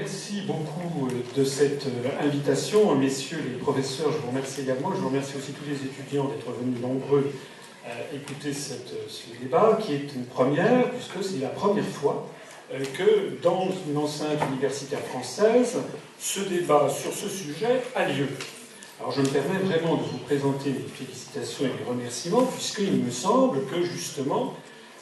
Merci beaucoup de cette invitation. Messieurs les professeurs, je vous remercie également. Je vous remercie aussi tous les étudiants d'être venus nombreux écouter ce débat, qui est une première, puisque c'est la première fois que dans une enceinte universitaire française, ce débat sur ce sujet a lieu. Alors je me permets vraiment de vous présenter mes félicitations et mes remerciements, puisqu'il me semble que justement,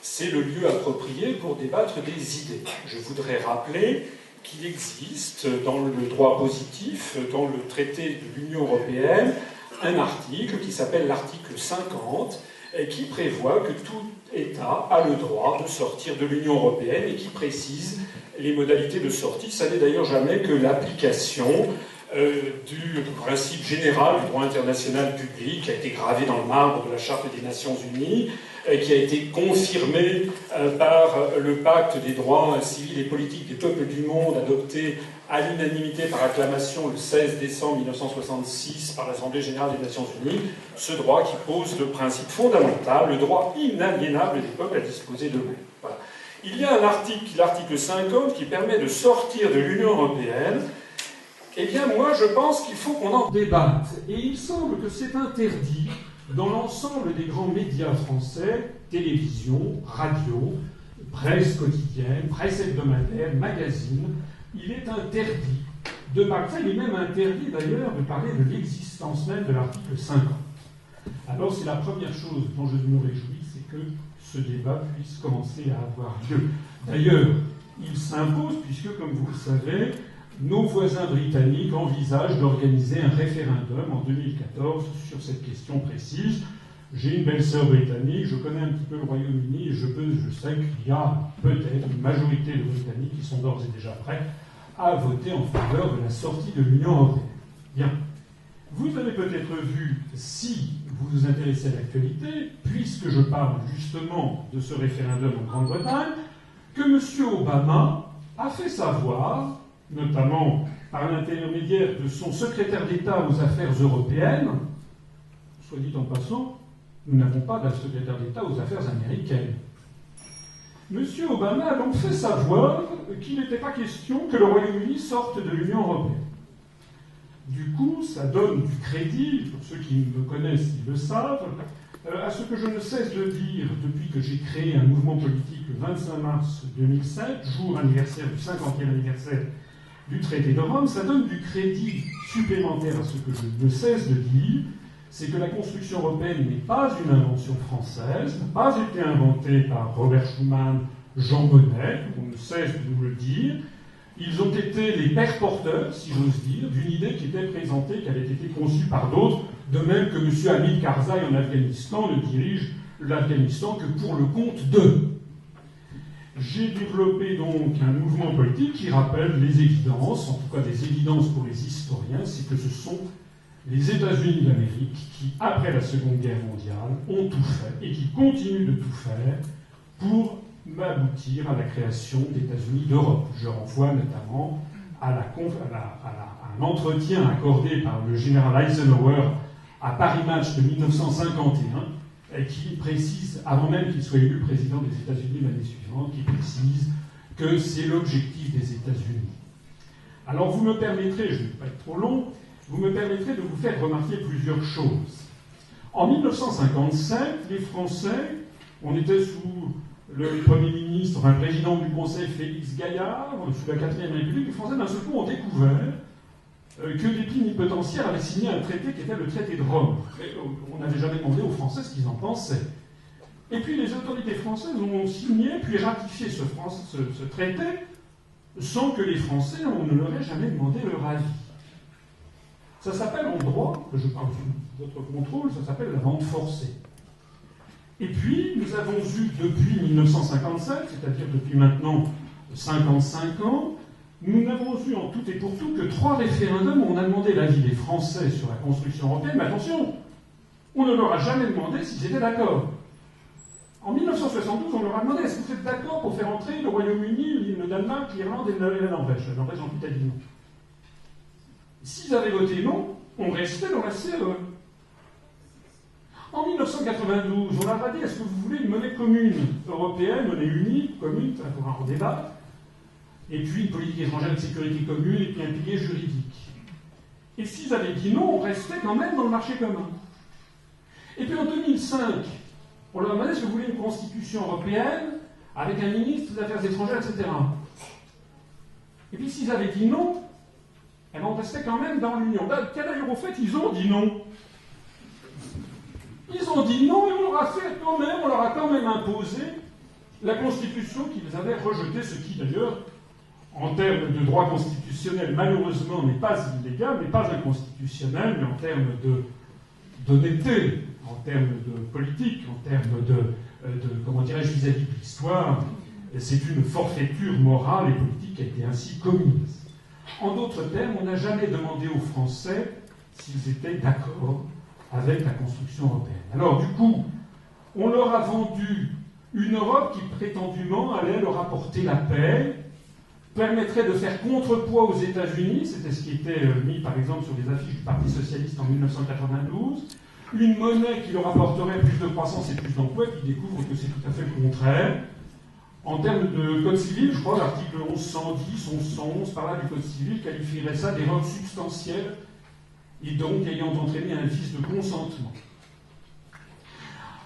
c'est le lieu approprié pour débattre des idées. Je voudrais rappeler qu'il existe dans le droit positif, dans le traité de l'Union européenne, un article qui s'appelle l'article 50, et qui prévoit que tout État a le droit de sortir de l'Union européenne et qui précise les modalités de sortie. Ça n'est d'ailleurs jamais que l'application du principe général du droit international public qui a été gravé dans le marbre de la Charte des Nations Unies, qui a été confirmé par le pacte des droits civils et politiques des peuples du monde, adopté à l'unanimité par acclamation le 16 décembre 1966 par l'Assemblée générale des Nations Unies, ce droit qui pose le principe fondamental, le droit inaliénable des peuples à disposer d'eux-mêmes. Voilà. Il y a un article, l'article 50, qui permet de sortir de l'Union européenne. Eh bien, moi, je pense qu'il faut qu'on en débatte. Et il semble que c'est interdit dans l'ensemble des grands médias français, télévision, radio, presse quotidienne, presse hebdomadaire, magazine. Il est interdit de parler, il est même interdit d'ailleurs de parler de l'existence même de l'article 50. Alors c'est la première chose dont je me réjouis, c'est que ce débat puisse commencer à avoir lieu. D'ailleurs, il s'impose puisque, comme vous le savez, nos voisins britanniques envisagent d'organiser un référendum en 2014 sur cette question précise. J'ai une belle-sœur britannique, je connais un petit peu le Royaume-Uni et je sais qu'il y a peut-être une majorité de Britanniques qui sont d'ores et déjà prêts à voter en faveur de la sortie de l'Union européenne. Bien. Vous avez peut-être vu, si vous vous intéressez à l'actualité, puisque je parle justement de ce référendum en Grande-Bretagne, que M. Obama a fait savoir, notamment par l'intermédiaire de son secrétaire d'État aux affaires européennes, soit dit en passant, nous n'avons pas de secrétaire d'État aux affaires américaines. M. Obama a donc fait savoir qu'il n'était pas question que le Royaume-Uni sorte de l'Union européenne. Du coup, ça donne du crédit, pour ceux qui me connaissent, ils le savent, à ce que je ne cesse de dire depuis que j'ai créé un mouvement politique le 25 mars 2007, jour anniversaire du 50e anniversaire du traité de Rome, ça donne du crédit supplémentaire à ce que je ne cesse de dire, c'est que la construction européenne n'est pas une invention française, n'a pas été inventée par Robert Schuman, Jean Monnet, on ne cesse de nous le dire. Ils ont été les pères porteurs, si j'ose dire, d'une idée qui était présentée, qui avait été conçue par d'autres, de même que M. Hamid Karzai en Afghanistan ne dirige l'Afghanistan que pour le compte d'eux. J'ai développé donc un mouvement politique qui rappelle les évidences, en tout cas des évidences pour les historiens, c'est que ce sont les États-Unis d'Amérique qui, après la Seconde Guerre mondiale, ont tout fait et qui continuent de tout faire pour aboutir à la création d'États-Unis d'Europe. Je renvoie notamment à un entretien accordé par le général Eisenhower à Paris Match de 1951, qui précise, avant même qu'il soit élu président des États-Unis l'année suivante, qui précise que c'est l'objectif des États-Unis. Alors vous me permettrez, je ne vais pas être trop long, vous me permettrez de vous faire remarquer plusieurs choses. En 1957, les Français, on était sous le Premier ministre, un président du Conseil, Félix Gaillard, sous la 4e République, les Français d'un seul coup ont découvert que les plénipotentiaires avaient signé un traité qui était le traité de Rome. Et on n'avait jamais demandé aux Français ce qu'ils en pensaient. Et puis les autorités françaises ont signé, puis ratifié ce traité, sans que les Français, on ne leur ait jamais demandé leur avis. Ça s'appelle en droit, je parle sous votre contrôle, ça s'appelle la vente forcée. Et puis, nous avons eu depuis 1957, c'est-à-dire depuis maintenant 55 ans, nous n'avons eu en tout et pour tout que 3 référendums où on a demandé l'avis des Français sur la construction européenne, mais attention, on ne leur a jamais demandé s'ils étaient d'accord. En 1972, on leur a demandé est-ce que vous êtes d'accord pour faire entrer le Royaume-Uni, le Danemark, l'Irlande et la Norvège. La Norvège en tout a dit non. S'ils avaient voté non, on restait dans la CE. En 1992, on leur a dit est-ce que vous voulez une monnaie commune européenne, monnaie unique, commune, il faudra en débattre. et puis une politique étrangère de sécurité commune, et puis un pilier juridique. Et s'ils avaient dit non, on restait quand même dans le marché commun. Et puis en 2005, on leur demandait si vous voulez une constitution européenne avec un ministre des Affaires étrangères, etc. Et puis s'ils avaient dit non, eh ben on restait quand même dans l'Union. D'ailleurs, au fait, ils ont dit non. Ils ont dit non et on leur a quand même imposé la constitution qu'ils avaient rejetée, ce qui d'ailleurs, en termes de droit constitutionnel, malheureusement n'est pas illégal, n'est pas inconstitutionnel, mais en termes d'honnêteté, en termes de politique, en termes comment dirais-je, vis-à-vis de l'histoire, c'est une forfaiture morale et politique qui a été ainsi commise. En d'autres termes, on n'a jamais demandé aux Français s'ils étaient d'accord avec la construction européenne. Alors du coup, on leur a vendu une Europe qui prétendument allait leur apporter la paix, permettrait de faire contrepoids aux États-Unis, c'était ce qui était mis par exemple sur les affiches du Parti Socialiste en 1992, une monnaie qui leur apporterait plus de croissance et plus d'emplois, puis ils découvrent que c'est tout à fait le contraire. En termes de code civil, je crois l'article 1110, 1111, par là du code civil, qualifierait ça d'erreur substantielle et donc ayant entraîné un vice de consentement.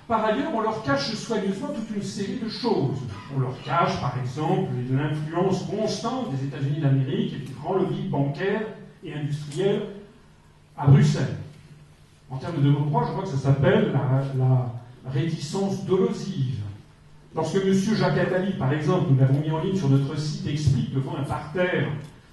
Par ailleurs, on leur cache soigneusement toute une série de choses. On leur cache, par exemple, l'influence constante des États-Unis d'Amérique et du grand lobby bancaire et industriel à Bruxelles. En termes de droit, je crois que ça s'appelle la réticence dolosive. Lorsque M. Jacques Attali, par exemple, nous l'avons mis en ligne sur notre site, explique devant un parterre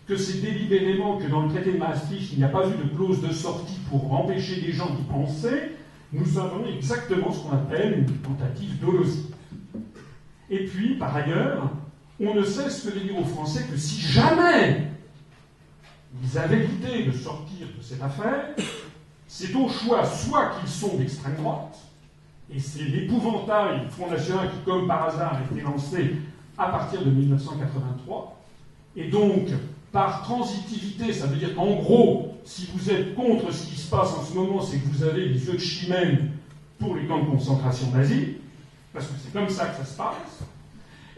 que c'est délibérément que dans le traité de Maastricht, il n'y a pas eu de clause de sortie pour empêcher les gens d'y penser, nous avons exactement ce qu'on appelle une tentative dolosive. Et puis, par ailleurs, on ne cesse de dire aux Français que si jamais ils avaient l'idée de sortir de cette affaire, c'est au choix soit qu'ils sont d'extrême droite, et c'est l'épouvantail Front National qui, comme par hasard, a été lancé à partir de 1983, et donc, par transitivité, ça veut dire qu'en gros, si vous êtes contre ce qui se passe en ce moment, c'est que vous avez les yeux de chimène pour les camps de concentration nazis, parce que c'est comme ça que ça se passe.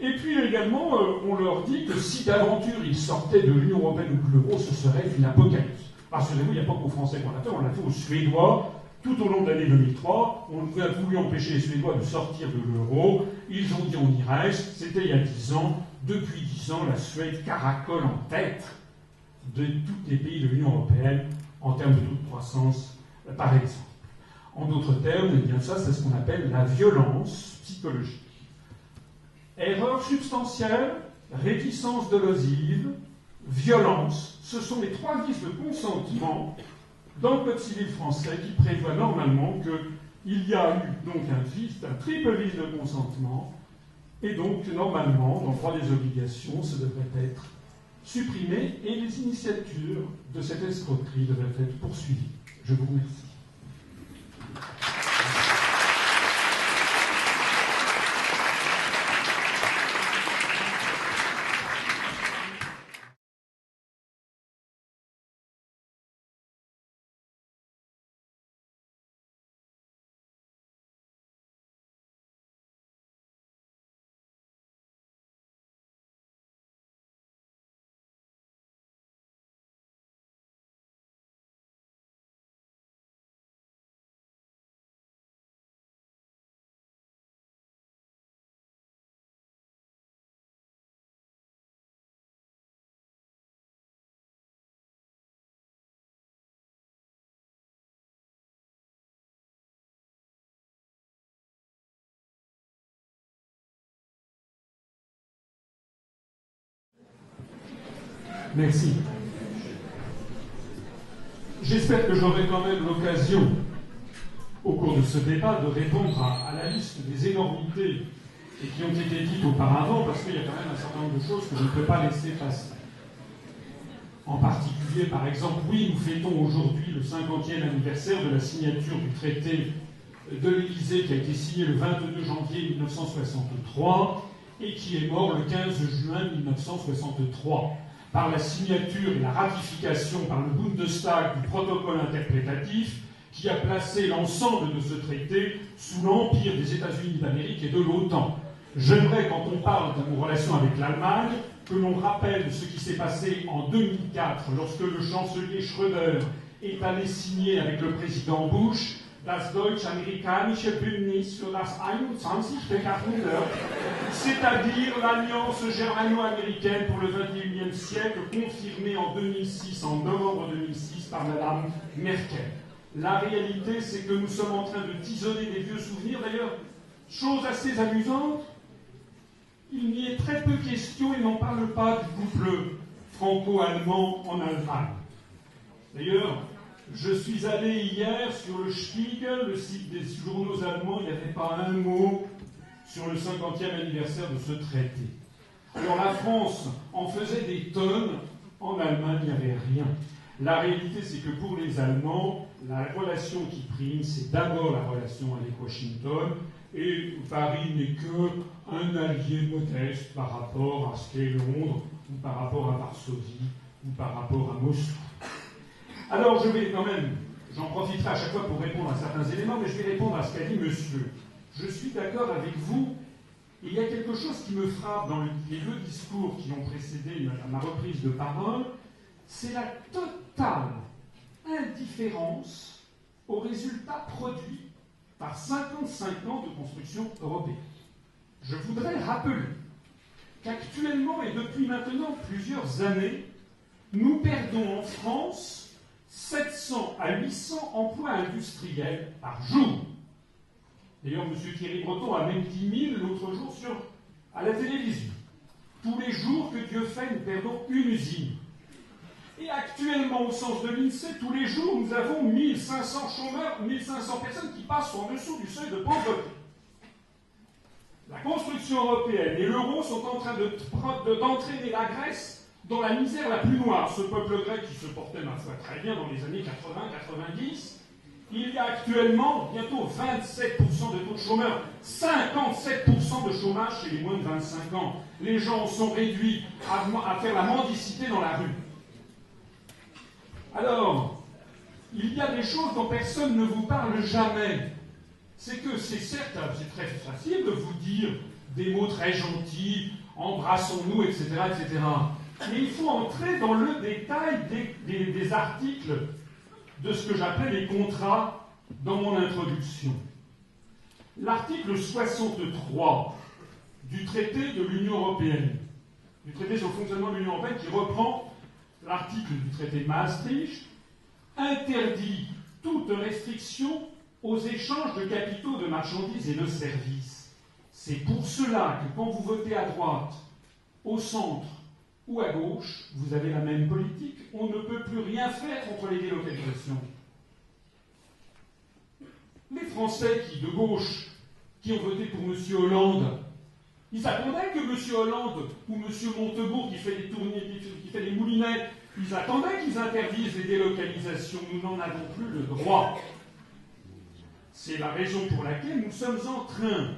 Et puis également, on leur dit que si d'aventure ils sortaient de l'Union européenne ou de l'euro, ce serait une apocalypse. Rassurez-vous, il n'y a pas qu'aux Français qu'on l'a fait, on l'a fait aux Suédois. Tout au long de l'année 2003, on a voulu empêcher les Suédois de sortir de l'euro. Ils ont dit on y reste. C'était il y a 10 ans. Depuis 10 ans, la Suède caracole en tête de tous les pays de l'Union européenne en termes de taux de croissance, par exemple. En d'autres termes, eh bien ça, c'est ce qu'on appelle la violence psychologique. Erreur substantielle, réticence dolosive, violence, ce sont les trois vices de consentement dans le Code civil français qui prévoit normalement qu'il y a eu donc un triple vice de consentement, et donc normalement, dans le droit des obligations, ça devrait être supprimé et les initiatures de cette escroquerie devraient être poursuivies. Je vous remercie. Merci. J'espère que j'aurai quand même l'occasion, au cours de ce débat, de répondre à la liste des énormités et qui ont été dites auparavant, parce qu'il y a quand même un certain nombre de choses que je ne peux pas laisser passer. En particulier, par exemple, oui, nous fêtons aujourd'hui le 50e anniversaire de la signature du traité de l'Élysée qui a été signé le 22 janvier 1963 et qui est mort le 15 juin 1963. Par la signature et la ratification par le Bundestag du protocole interprétatif qui a placé l'ensemble de ce traité sous l'empire des États-Unis d'Amérique et de l'OTAN. J'aimerais, quand on parle de nos relations avec l'Allemagne, que l'on rappelle ce qui s'est passé en 2004, lorsque le chancelier Schröder est allé signer avec le président Bush das deutsch-amerikanische Bündnis für das 21. Jahrhundert, c'est-à-dire l'alliance germano-américaine pour le 21e siècle, confirmée en 2006, en novembre 2006, par Madame Merkel. La réalité, c'est que nous sommes en train de tisonner des vieux souvenirs. D'ailleurs, chose assez amusante, il n'y est très peu question, ils n'en parlent pas du couple franco-allemand en Allemagne. D'ailleurs, je suis allé hier sur le Spiegel, le site des journaux allemands, il n'y avait pas un mot sur le 50e anniversaire de ce traité. Alors la France en faisait des tonnes, en Allemagne il n'y avait rien. La réalité, c'est que pour les Allemands, la relation qui prime, c'est d'abord la relation avec Washington, et Paris n'est qu'un allié modeste par rapport à ce qu'est Londres, ou par rapport à Varsovie, ou par rapport à Moscou. Alors je vais quand même, j'en profiterai à chaque fois pour répondre à certains éléments, mais je vais répondre à ce qu'a dit monsieur. Je suis d'accord avec vous, et il y a quelque chose qui me frappe dans les deux discours qui ont précédé ma reprise de parole, c'est la totale indifférence aux résultats produits par 55 ans de construction européenne. Je voudrais rappeler qu'actuellement, et depuis maintenant plusieurs années, nous perdons en France 700 à 800 emplois industriels par jour. D'ailleurs, M. Thierry Breton a même dit 1000 l'autre jour à la télévision. Tous les jours que Dieu fait, nous perdons une usine. Et actuellement, au sens de l'INSEE, tous les jours, nous avons 1500 chômeurs, 1500 personnes qui passent en dessous du seuil de pauvreté. La construction européenne et l'euro sont en train d'entraîner la Grèce dans la misère la plus noire. Ce peuple grec qui se portait, ma foi, très bien dans les années 80-90, il y a actuellement bientôt 27% de taux de chômeurs, 57% de chômage chez les moins de 25 ans. Les gens sont réduits à faire la mendicité dans la rue. Alors, il y a des choses dont personne ne vous parle jamais. C'est que c'est certes, c'est très facile de vous dire des mots très gentils, embrassons-nous, etc., etc. Mais il faut entrer dans le détail des articles de ce que j'appelais les contrats dans mon introduction. L'article 63 du traité de l'Union européenne, du traité sur le fonctionnement de l'Union européenne, qui reprend l'article du traité de Maastricht, interdit toute restriction aux échanges de capitaux, de marchandises et de services. C'est pour cela que quand vous votez à droite, au centre ou à gauche, vous avez la même politique. On ne peut plus rien faire contre les délocalisations. Les Français de gauche qui ont voté pour M. Hollande, ils attendaient que M. Hollande ou M. Montebourg qui fait des tournées, qui fait des moulinettes, ils attendaient qu'ils interdisent les délocalisations. Nous n'en avons plus le droit. C'est la raison pour laquelle nous sommes en train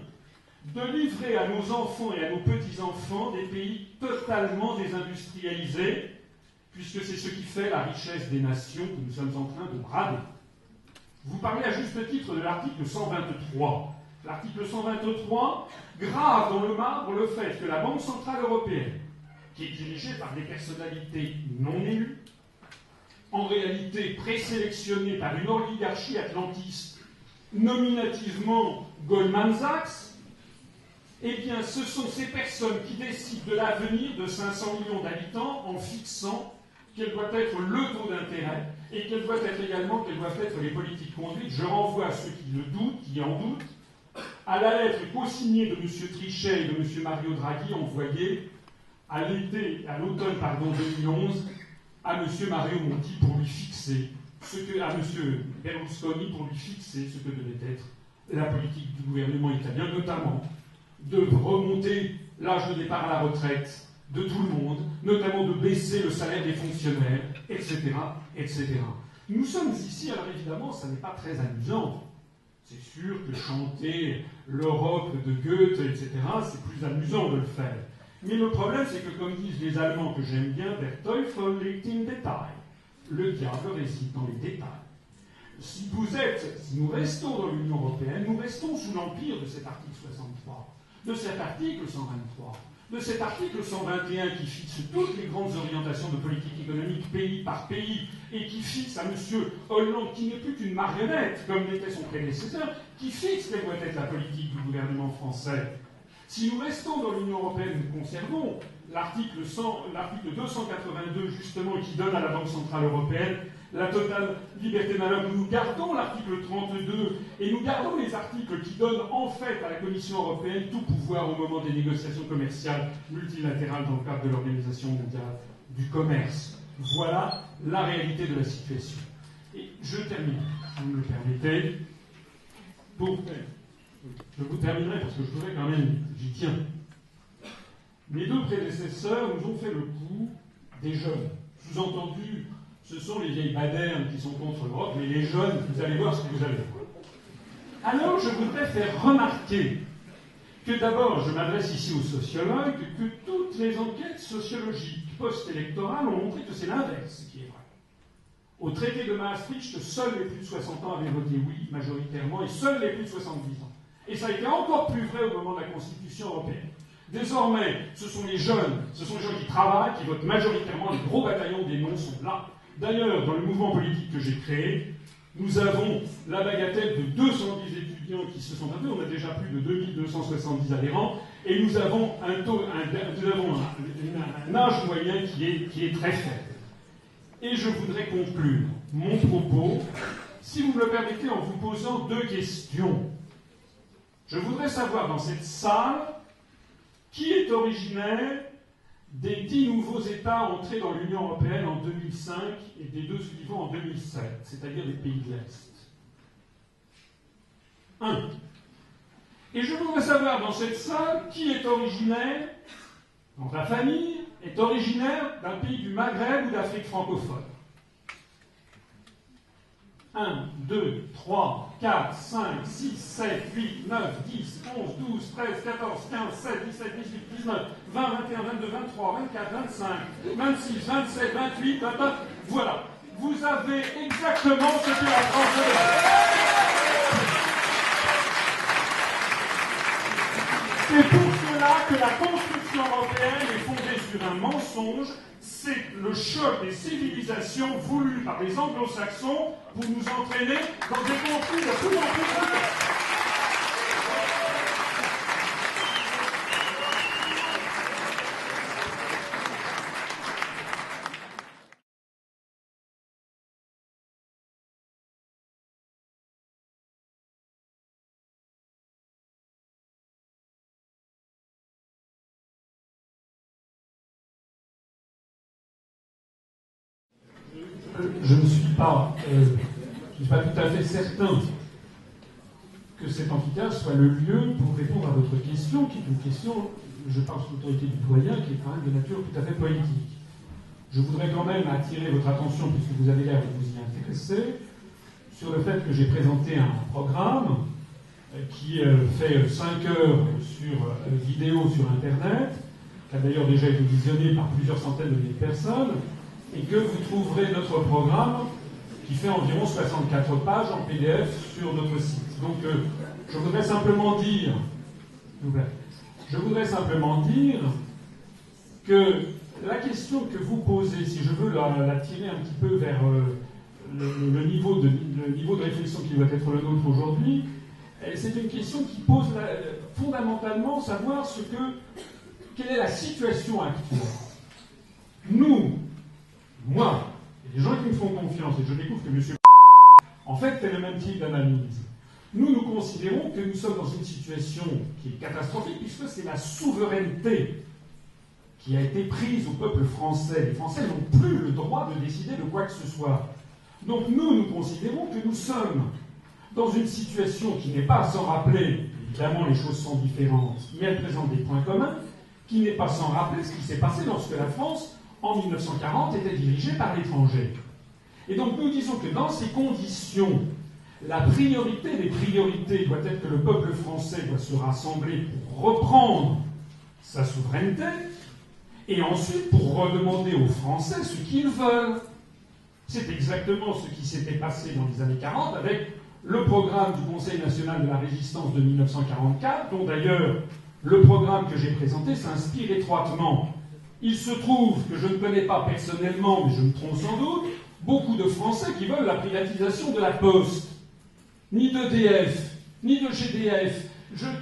de livrer à nos enfants et à nos petits-enfants des pays totalement désindustrialisés, puisque c'est ce qui fait la richesse des nations que nous sommes en train de brader. Vous parlez à juste titre de l'article 123. L'article 123 grave dans le marbre le fait que la Banque Centrale Européenne, qui est dirigée par des personnalités non élues, en réalité présélectionnées par une oligarchie atlantiste, nominativement Goldman Sachs, eh bien, ce sont ces personnes qui décident de l'avenir de 500 millions d'habitants en fixant quel doit être le taux d'intérêt et quelles doivent être les politiques conduites. Je renvoie à ceux qui en doutent, à la lettre co-signée de M. Trichet et de M. Mario Draghi envoyée à l'automne 2011 à M. Mario Monti pour lui fixer à M. Berlusconi pour lui fixer ce que devait être la politique du gouvernement italien, notamment de remonter l'âge de départ à la retraite de tout le monde, notamment de baisser le salaire des fonctionnaires, etc., etc. Nous sommes ici, alors évidemment, ça n'est pas très amusant. C'est sûr que chanter l'Europe de Goethe, etc., c'est plus amusant de le faire. Mais le problème, c'est que, comme disent les Allemands que j'aime bien, der Teufel liegt im Detail. Le diable réside dans les détails. Si nous restons dans l'Union européenne, nous restons sous l'empire de cet article 63. de cet article 123, de cet article 121 qui fixe toutes les grandes orientations de politique économique pays par pays et qui fixe à M. Hollande, qui n'est plus qu'une marionnette, comme l'était son prédécesseur, qui fixe quelle doit être la politique du gouvernement français. Si nous restons dans l'Union européenne, nous conservons l'article 282, justement, qui donne à la Banque centrale européenne la totale liberté de manœuvre. Nous gardons l'article 32 et nous gardons les articles qui donnent en fait à la Commission européenne tout pouvoir au moment des négociations commerciales multilatérales dans le cadre de l'Organisation mondiale du commerce. Voilà la réalité de la situation. Et je termine, si vous me le permettez, je vous terminerai parce que je voudrais quand même, j'y tiens. Mes deux prédécesseurs nous ont fait le coup des jeunes. Sous-entendu, ce sont les vieilles badernes qui sont contre l'Europe, mais les jeunes, vous allez voir ce que vous allez voir. Alors, je voudrais faire remarquer que d'abord, je m'adresse ici aux sociologues, que toutes les enquêtes sociologiques post-électorales ont montré que c'est l'inverse qui est vrai. Au traité de Maastricht, seuls les plus de 60 ans avaient voté oui majoritairement, et seuls les plus de 70 ans. Et ça a été encore plus vrai au moment de la Constitution européenne. Désormais, ce sont les jeunes qui travaillent, qui votent majoritairement, les gros bataillons des non sont là. D'ailleurs, dans le mouvement politique que j'ai créé, nous avons la bagatelle de 210 étudiants qui se sont adhérés, on a déjà plus de 2270 adhérents, et nous avons un âge moyen qui est très faible. Et je voudrais conclure mon propos, si vous me le permettez, en vous posant deux questions. Je voudrais savoir dans cette salle qui est originaire des 10 nouveaux États entrés dans l'Union européenne en 2005 et des 2 suivants en 2007, c'est-à-dire des pays de l'Est. 1. Et je voudrais savoir dans cette salle qui est originaire, dans ta famille, est originaire d'un pays du Maghreb ou d'Afrique francophone. 1, 2, 3, 4, 5, 6, 7, 8, 9, 10, 11, 12, 13, 14, 15, 16, 17, 18, 19, 20, 21, 22, 23, 24, 25, 26, 27, 28, 29. Voilà. Vous avez exactement ce que la France veut. C'est pour cela que la construction européenne est fondée sur un mensonge. C'est le choc des civilisations voulu par les anglo-saxons pour nous entraîner dans des conflits de plus en plus grands. Je ne suis pas tout à fait certain que cet amphithéâtre soit le lieu pour répondre à votre question, qui est une question, je parle sous l'autorité du doyen, qui est quand même de nature tout à fait politique. Je voudrais quand même attirer votre attention, puisque vous avez l'air de vous y intéresser, sur le fait que j'ai présenté un programme qui fait 5 heures sur vidéo sur Internet, qui a d'ailleurs déjà été visionné par plusieurs centaines de milliers de personnes, et que vous trouverez notre programme qui fait environ 64 pages en PDF sur notre site. Donc je voudrais simplement dire que la question que vous posez, si je veux la tirer un petit peu vers le niveau de réflexion qui doit être le nôtre aujourd'hui, c'est une question qui pose fondamentalement savoir quelle est la situation actuelle. Nous, moi, et les gens qui me font confiance, et je découvre que M. en fait fait le même type d'analyse, nous considérons que nous sommes dans une situation qui est catastrophique, puisque c'est la souveraineté qui a été prise au peuple français. Les Français n'ont plus le droit de décider de quoi que ce soit. Donc nous considérons que nous sommes dans une situation qui n'est pas sans rappeler, évidemment les choses sont différentes, mais elles présentent des points communs, qui n'est pas sans rappeler ce qui s'est passé lorsque la France, en 1940, était dirigée par l'étranger. Et donc nous disons que dans ces conditions, la priorité des priorités doit être que le peuple français doit se rassembler pour reprendre sa souveraineté, et ensuite pour redemander aux Français ce qu'ils veulent. C'est exactement ce qui s'était passé dans les années 40 avec le programme du Conseil national de la résistance de 1944, dont d'ailleurs le programme que j'ai présenté s'inspire étroitement. Il se trouve que je ne connais pas personnellement, mais je me trompe sans doute, beaucoup de Français qui veulent la privatisation de la Poste, ni d'EDF, ni de GDF.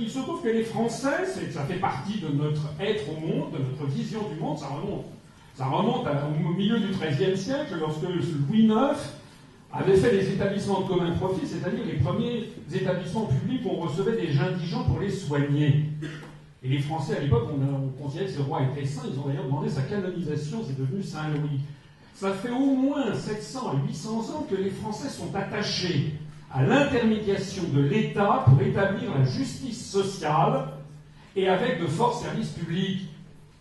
Il se trouve que les Français, ça fait partie de notre être au monde, de notre vision du monde, ça remonte au milieu du XIIIe siècle, lorsque Louis IX avait fait les établissements de commun profit, c'est-à-dire les premiers établissements publics où on recevait des indigents pour les soigner. Et les Français, à l'époque, on considérait que ce roi était saint, ils ont d'ailleurs demandé sa canonisation, c'est devenu Saint-Louis. Ça fait au moins 700 à 800 ans que les Français sont attachés à l'intermédiation de l'État pour établir la justice sociale et avec de forts services publics.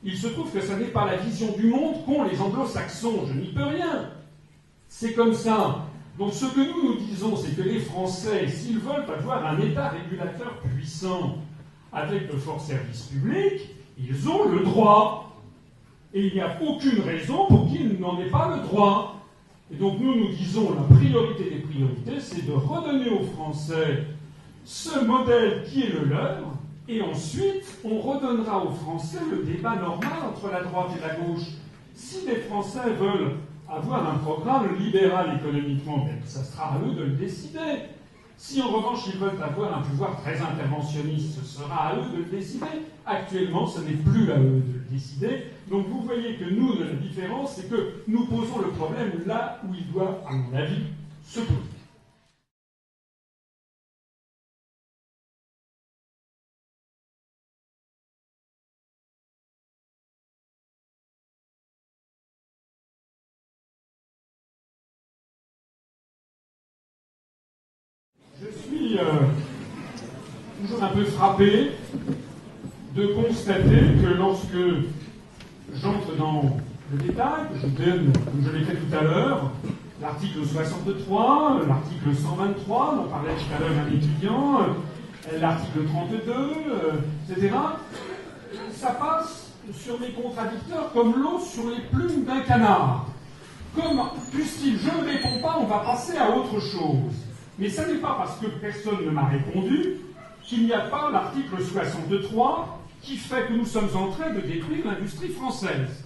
Il se trouve que ça n'est pas la vision du monde qu'ont les anglo-saxons, je n'y peux rien. C'est comme ça. Donc ce que nous disons, c'est que les Français, s'ils veulent avoir un État régulateur puissant avec de forts services publics, ils ont le droit. Et il n'y a aucune raison pour qu'ils n'en aient pas le droit. Et donc nous disons la priorité des priorités, c'est de redonner aux Français ce modèle qui est le leur, et ensuite on redonnera aux Français le débat normal entre la droite et la gauche. Si les Français veulent avoir un programme libéral économiquement, bien, ça sera à eux de le décider. Si en revanche ils veulent avoir un pouvoir très interventionniste, ce sera à eux de le décider. Actuellement, ce n'est plus à eux de le décider. Donc vous voyez que nous, la différence, c'est que nous posons le problème là où il doit, à mon avis, se poser. Je suis toujours un peu frappé de constater que lorsque j'entre dans le détail, que je donne, comme je l'ai fait tout à l'heure, l'article 63, l'article 123, dont parlait tout à l'heure un étudiant, l'article 32, etc., ça passe sur mes contradicteurs comme l'eau sur les plumes d'un canard. Comme, puisqu'il je ne réponds pas, on va passer à autre chose. Mais ce n'est pas parce que personne ne m'a répondu qu'il n'y a pas l'article 63 qui fait que nous sommes en train de détruire l'industrie française.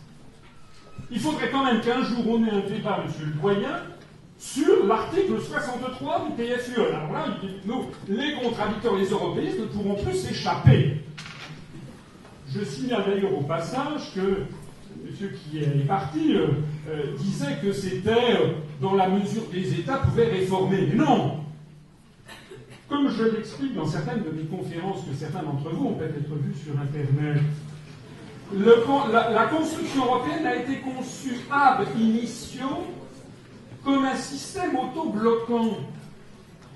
Il faudrait quand même qu'un jour on ait un débat, monsieur le doyen, sur l'article 63 du TFUE. Alors là, les contradicteurs, les européistes ne pourront plus s'échapper. Je signale d'ailleurs au passage que monsieur qui est parti disait que c'était dans la mesure des États pouvaient réformer. Mais non! Comme je l'explique dans certaines de mes conférences que certains d'entre vous ont peut-être vues sur Internet, la construction européenne a été conçue ab initio comme un système auto-bloquant.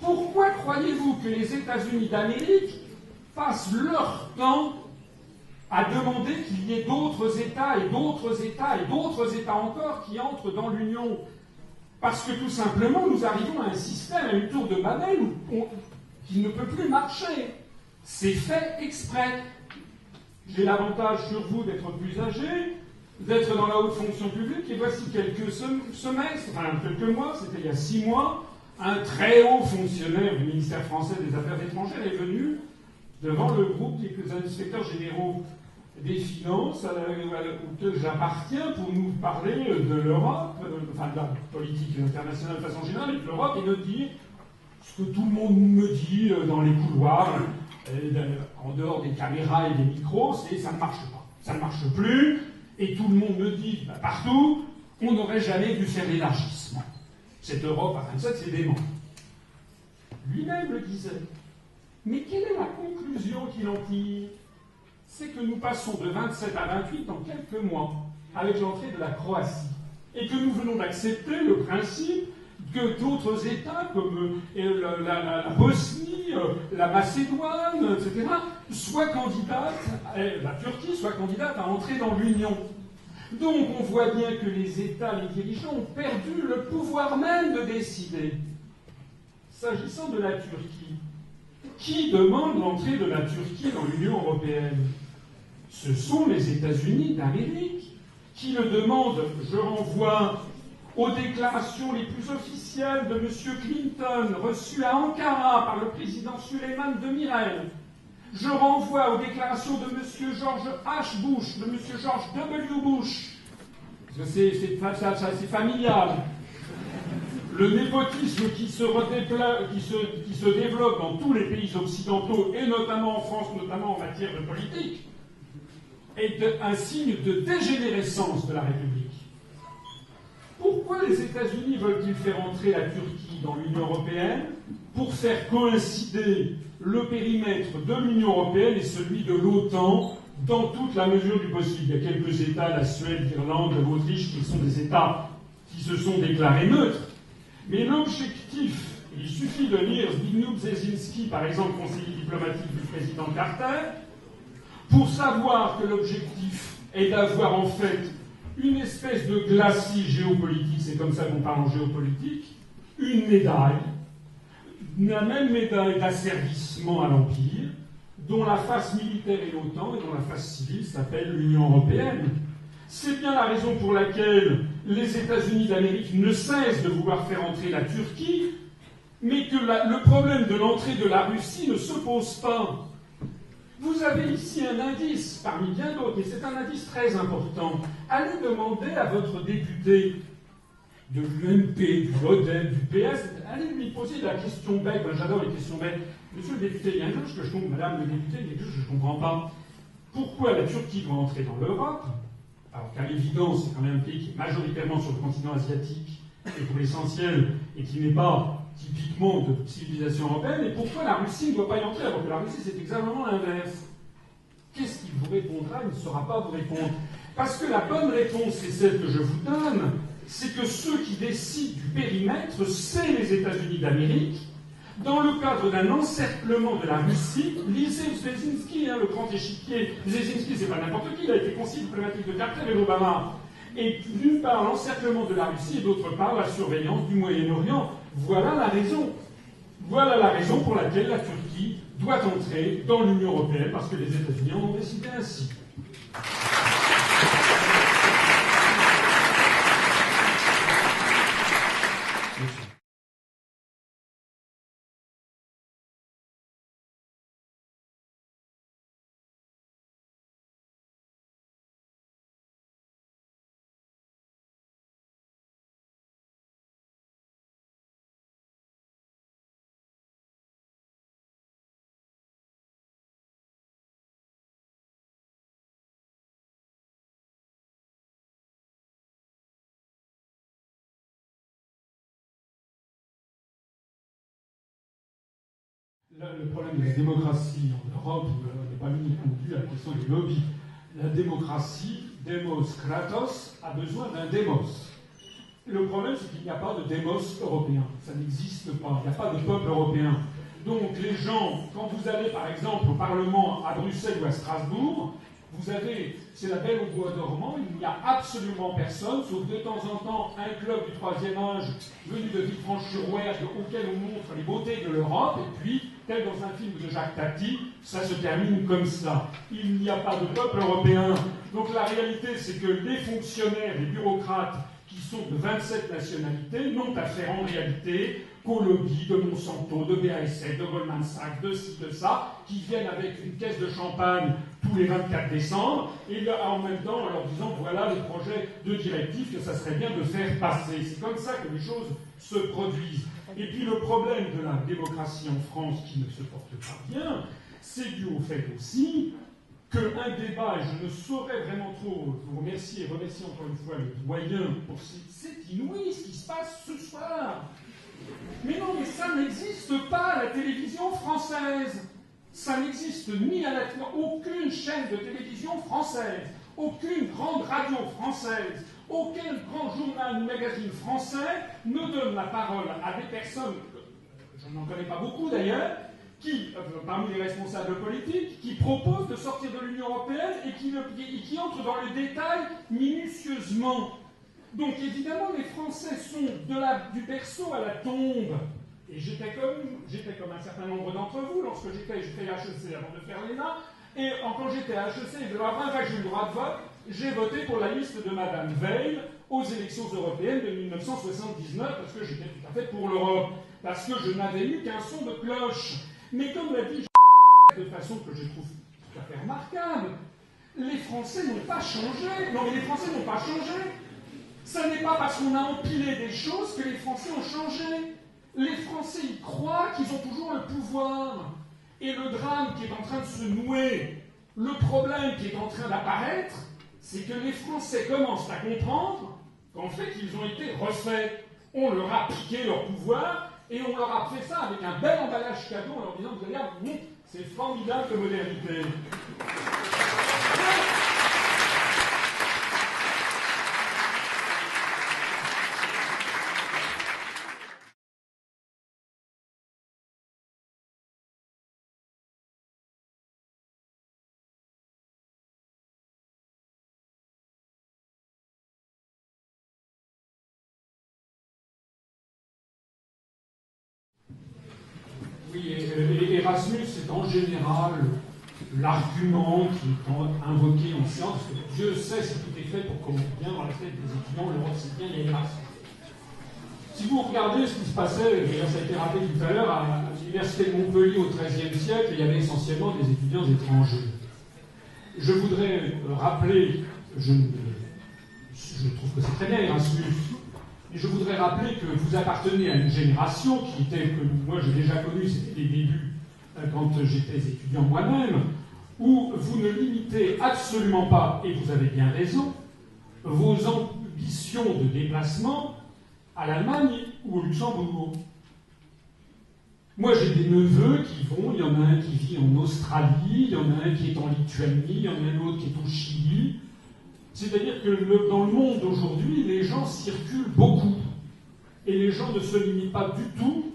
Pourquoi croyez-vous que les États-Unis d'Amérique passent leur temps à demander qu'il y ait d'autres États et d'autres États et d'autres États encore qui entrent dans l'Union? Parce que tout simplement, nous arrivons à un système, à une tour de Babel qui ne peut plus marcher. C'est fait exprès. J'ai l'avantage sur vous d'être plus âgé, d'être dans la haute fonction publique, et voici quelques semestres, enfin quelques mois, c'était il y a 6 mois, un très haut fonctionnaire du ministère français des Affaires étrangères est venu devant le groupe des inspecteurs généraux des finances auxquels j'appartiens pour nous parler de l'Europe, enfin de la politique internationale de façon générale, et de l'Europe, et de dire ce que tout le monde me dit dans les couloirs, en dehors des caméras et des micros, c'est ça ne marche pas, ça ne marche plus, et tout le monde me dit partout, on n'aurait jamais dû faire l'élargissement. Cette Europe à 27, c'est dément. Lui-même le disait. Mais quelle est la conclusion qu'il en tire? C'est que nous passons de 27 à 28 en quelques mois, avec l'entrée de la Croatie, et que nous venons d'accepter le principe que d'autres États, comme la Bosnie, la Macédoine, etc., soient candidates, la Turquie soit candidate à entrer dans l'Union. Donc on voit bien que les États, les dirigeants ont perdu le pouvoir même de décider. S'agissant de la Turquie, qui demande l'entrée de la Turquie dans l'Union européenne? Ce sont les États-Unis d'Amérique qui le demandent. Je renvoie aux déclarations les plus officielles de M. Clinton, reçues à Ankara par le président Süleyman Demirel, Je renvoie aux déclarations de M. George H. Bush, de M. George W. Bush, parce que c'est familial. Le népotisme qui se développe dans tous les pays occidentaux, et notamment en France, notamment en matière de politique, est un signe de dégénérescence de la République. Pourquoi les États-Unis veulent-ils faire entrer la Turquie dans l'Union européenne? Pour faire coïncider le périmètre de l'Union européenne et celui de l'OTAN dans toute la mesure du possible. Il y a quelques États, la Suède, l'Irlande, l'Autriche, qui sont des États qui se sont déclarés neutres. Mais l'objectif, il suffit de lire Zbigniew Brzezinski, par exemple, conseiller diplomatique du président Carter, pour savoir que l'objectif est d'avoir en fait une espèce de glacis géopolitique, c'est comme ça qu'on parle en géopolitique, une médaille, la même médaille d'asservissement à l'Empire, dont la face militaire est l'OTAN et dont la face civile s'appelle l'Union européenne. C'est bien la raison pour laquelle les États-Unis d'Amérique ne cessent de vouloir faire entrer la Turquie, mais que le problème de l'entrée de la Russie ne se pose pas. Vous avez ici un indice, parmi bien d'autres, et c'est un indice très important. Allez demander à votre député de l'UMP, du LODEM, du PS, allez lui poser la question bête. Ben, j'adore les questions bêtes. Monsieur le député, il y a quelque chose que je comprends, madame le député, il y a quelque chose que je ne comprends pas. Pourquoi la Turquie doit entrer dans l'Europe, alors qu'à l'évidence, c'est quand même un pays qui est majoritairement sur le continent asiatique, et pour l'essentiel, et qui n'est pas typiquement de civilisation européenne, et pourquoi la Russie ne doit pas y entrer, alors que la Russie, c'est exactement l'inverse? Qu'est-ce qu'il vous répondra? Il ne saura pas vous répondre. Parce que la bonne réponse, c'est celle que je vous donne, c'est que ceux qui décident du périmètre, c'est les États-Unis d'Amérique, dans le cadre d'un encerclement de la Russie. Lisez Brzezinski, le grand échiquier. Brzezinski, c'est pas n'importe qui, il a été conseiller diplomatique de Carter et d'Obama. Et d'une part, l'encerclement de la Russie, et d'autre part, la surveillance du Moyen-Orient. Voilà la raison. Voilà la raison pour laquelle la Turquie doit entrer dans l'Union européenne, parce que les États-Unis en ont décidé ainsi. Le problème de la démocratie en Europe n'est pas uniquement dû à la question des lobbies. La démocratie, demos kratos, a besoin d'un démos. Le problème, c'est qu'il n'y a pas de démos européen. Ça n'existe pas. Il n'y a pas de peuple européen. Donc les gens, quand vous allez par exemple au Parlement à Bruxelles ou à Strasbourg, vous avez, c'est la belle au bois dormant, il n'y a absolument personne, sauf de temps en temps un club du troisième âge venu de Villefranche-sur-Ouergue auquel on montre les beautés de l'Europe, et puis, tel dans un film de Jacques Tati, ça se termine comme ça. Il n'y a pas de peuple européen. Donc la réalité, c'est que les fonctionnaires, les bureaucrates qui sont de 27 nationalités n'ont affaire en réalité qu'aux lobbies de Monsanto, de BASF, de Goldman Sachs, de ci, de ça, qui viennent avec une caisse de champagne tous les 24 décembre, et en même temps en leur disant voilà les projets de directive que ça serait bien de faire passer. C'est comme ça que les choses se produisent. Et puis le problème de la démocratie en France qui ne se porte pas bien, c'est dû au fait aussi qu'un débat, et je ne saurais vraiment trop vous remercier, et remercier encore une fois le doyen pour c'est inouï ce qui se passe ce soir. Mais non, mais ça n'existe pas à la télévision française. Ça n'existe ni à aucune chaîne de télévision française, aucune grande radio française, aucun grand journal ou magazine français ne donne la parole à des personnes, je n'en connais pas beaucoup d'ailleurs, qui, parmi les responsables politiques, qui proposent de sortir de l'Union européenne et qui entrent dans le détail minutieusement. Donc évidemment, les Français sont du berceau à la tombe. Et j'étais comme un certain nombre d'entre vous, lorsque j'ai fait HEC avant de faire l'ENA, et quand j'étais à HEC, de la première fois que j'ai eu le droit de vote, j'ai voté pour la liste de Madame Veil aux élections européennes de 1979, parce que j'étais tout à fait pour l'Europe, parce que je n'avais eu qu'un son de cloche. Mais comme l'a dit de façon que je trouve tout à fait remarquable. Les Français n'ont pas changé. Non, mais les Français n'ont pas changé. Ce n'est pas parce qu'on a empilé des choses que les Français ont changé. Les Français y croient qu'ils ont toujours le pouvoir. Et le drame qui est en train de se nouer, le problème qui est en train d'apparaître, c'est que les Français commencent à comprendre qu'en fait, ils ont été refaits. On leur a piqué leur pouvoir et on leur a fait ça avec un bel emballage cadeau en leur disant « Regarde, c'est formidable de modernité ». Oui, Erasmus, c'est en général l'argument qui est invoqué en séance, parce que Dieu sait si tout est fait pour qu'on mette bien dans la tête des étudiants, l'Europe c'est bien, il y a Erasmus. Si vous regardez ce qui se passait, d'ailleurs ça a été rappelé tout à l'heure, à l'université de Montpellier au XIIIe siècle, il y avait essentiellement des étudiants étrangers. Je voudrais rappeler, je trouve que c'est très bien Erasmus, et je voudrais rappeler que vous appartenez à une génération qui était, que moi j'ai déjà connue, c'était les débuts, quand j'étais étudiant moi-même, où vous ne limitez absolument pas, et vous avez bien raison, vos ambitions de déplacement à l'Allemagne ou au Luxembourg. Moi j'ai des neveux qui vont, il y en a un qui vit en Australie, il y en a un qui est en Lituanie, il y en a un autre qui est au Chili. C'est-à-dire que dans le monde d'aujourd'hui, les gens circulent beaucoup. Et les gens ne se limitent pas du tout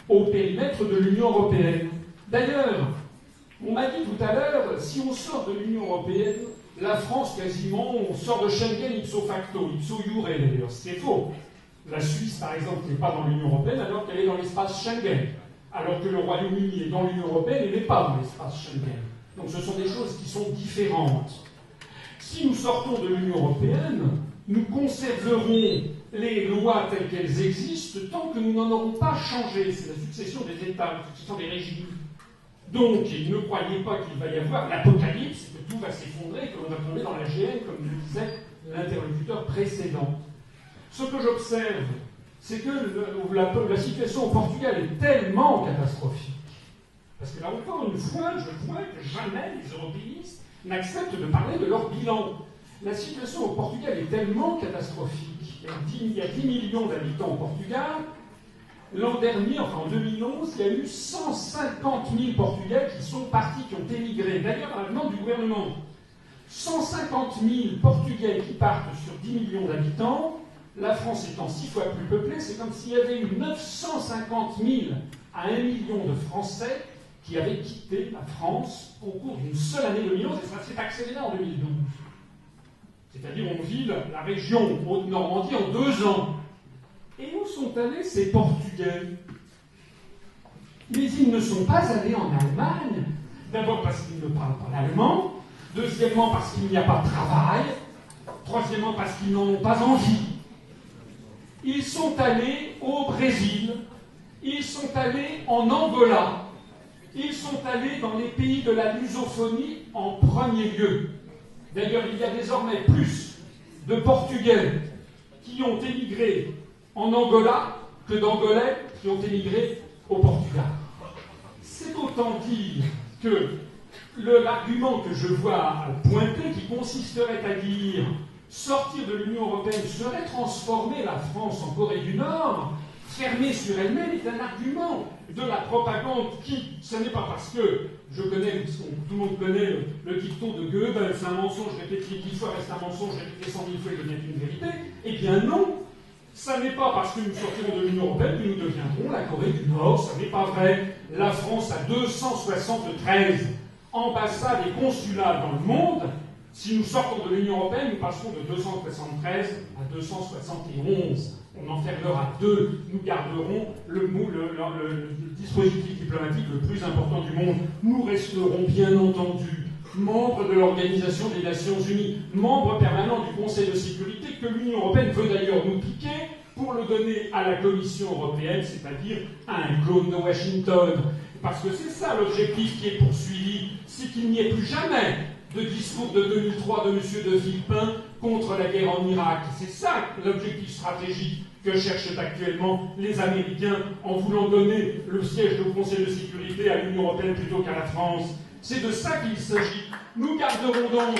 au périmètre de l'Union européenne. D'ailleurs, on m'a dit tout à l'heure, si on sort de l'Union européenne, la France, quasiment, on sort de Schengen ipso facto, ipso iure d'ailleurs. C'est faux. La Suisse, par exemple, n'est pas dans l'Union européenne alors qu'elle est dans l'espace Schengen. Alors que le Royaume-Uni est dans l'Union européenne et n'est pas dans l'espace Schengen. Donc ce sont des choses qui sont différentes. Si nous sortons de l'Union européenne, nous conserverons les lois telles qu'elles existent tant que nous n'en aurons pas changé. C'est la succession des États, la succession des régimes. Donc, ne croyez pas qu'il va y avoir l'apocalypse, que tout va s'effondrer, que l'on va tomber dans la GN, comme le disait l'interlocuteur précédent. Ce que j'observe, c'est que la situation au Portugal est tellement catastrophique. Parce que là encore une fois, je vois que jamais les européistes n'acceptent de parler de leur bilan. La situation au Portugal est tellement catastrophique. Il y a 10 millions d'habitants au Portugal. L'an dernier, enfin en 2011, il y a eu 150 000 Portugais qui sont partis, qui ont émigré. D'ailleurs, à la demande du gouvernement, 150 000 Portugais qui partent sur 10 millions d'habitants. La France étant 6 fois plus peuplée, c'est comme s'il y avait eu 950 000 à 1 million de Français qui avaient quitté la France au cours d'une seule année 2011, et ça s'est accéléré en 2012. C'est-à-dire, on vide la région Haute-Normandie en 2 ans. Et où sont allés ces Portugais? Mais ils ne sont pas allés en Allemagne. D'abord parce qu'ils ne parlent pas l'allemand. Deuxièmement parce qu'il n'y a pas de travail. Troisièmement parce qu'ils n'en ont pas envie. Ils sont allés au Brésil. Ils sont allés en Angola. Ils sont allés dans les pays de la lusophonie en premier lieu. D'ailleurs, il y a désormais plus de Portugais qui ont émigré en Angola que d'Angolais qui ont émigré au Portugal. C'est autant dire que l'argument que je vois pointer, qui consisterait à dire sortir de l'Union européenne serait transformer la France en Corée du Nord, fermée sur elle-même, est un argument de la propagande qui, ce n'est pas parce que je connais, tout le monde connaît le dicton de Goebbels, c'est un mensonge répété 10 fois reste un mensonge, répété 100 000 fois il devient une vérité. Eh bien non, ça n'est pas parce que nous sortirons de l'Union européenne que nous deviendrons la Corée du Nord, ça n'est pas vrai. La France a 273 ambassades et consulats dans le monde. Si nous sortons de l'Union européenne, nous passerons de 273 à 271. On en fermera 2. Nous garderons le dispositif diplomatique le plus important du monde. Nous resterons bien entendu membres de l'Organisation des Nations Unies, membres permanents du Conseil de sécurité, que l'Union européenne veut d'ailleurs nous piquer pour le donner à la Commission européenne, c'est-à-dire à un clone de Washington. parce que c'est ça l'objectif qui est poursuivi, c'est qu'il n'y ait plus jamais de discours de 2003 de M. de Villepin contre la guerre en Irak. C'est ça l'objectif stratégique que cherchent actuellement les Américains en voulant donner le siège au Conseil de sécurité à l'Union européenne plutôt qu'à la France. C'est de ça qu'il s'agit. Nous garderons donc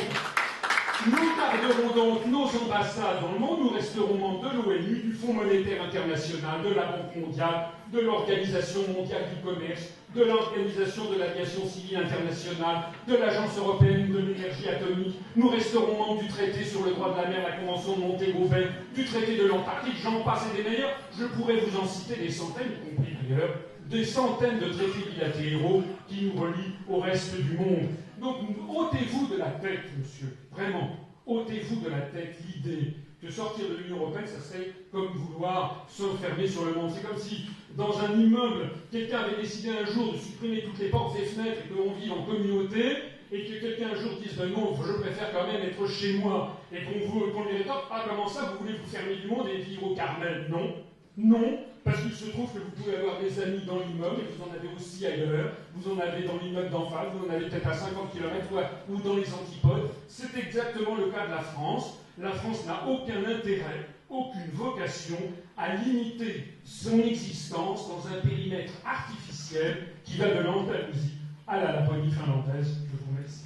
nos ambassades dans le monde, nous resterons membres de l'ONU, du Fonds monétaire international, de la Banque mondiale, de l'Organisation mondiale du commerce, de l'Organisation de l'aviation civile internationale, de l'Agence européenne de l'énergie atomique. Nous resterons membres du traité sur le droit de la mer, la Convention de Montego Bay, du traité de l'Antarctique, j'en passe et des meilleurs. Je pourrais vous en citer des centaines, y compris d'ailleurs, des centaines de traités bilatéraux qui nous relient au reste du monde. Donc, ôtez-vous de la tête, monsieur, vraiment, ôtez-vous de la tête l'idée que sortir de l'Union européenne, ça serait comme vouloir s'enfermer sur le monde. C'est comme si, dans un immeuble, quelqu'un avait décidé un jour de supprimer toutes les portes et fenêtres et que l'on vit en communauté, et que quelqu'un un jour dise ben non, je préfère quand même être chez moi, et qu'on lui rétorque ah comment ça, vous voulez vous fermer du monde et vivre au Carmel? Non, non, parce qu'il se trouve que vous pouvez avoir des amis dans l'immeuble, et vous en avez aussi ailleurs, vous en avez dans l'immeuble d'en face, vous en avez peut-être à 50 km ou dans les antipodes. C'est exactement le cas de la France. La France n'a aucun intérêt, aucune vocation à limiter son existence dans un périmètre artificiel qui va de l'Andalousie à la Laponie finlandaise. Je vous remercie.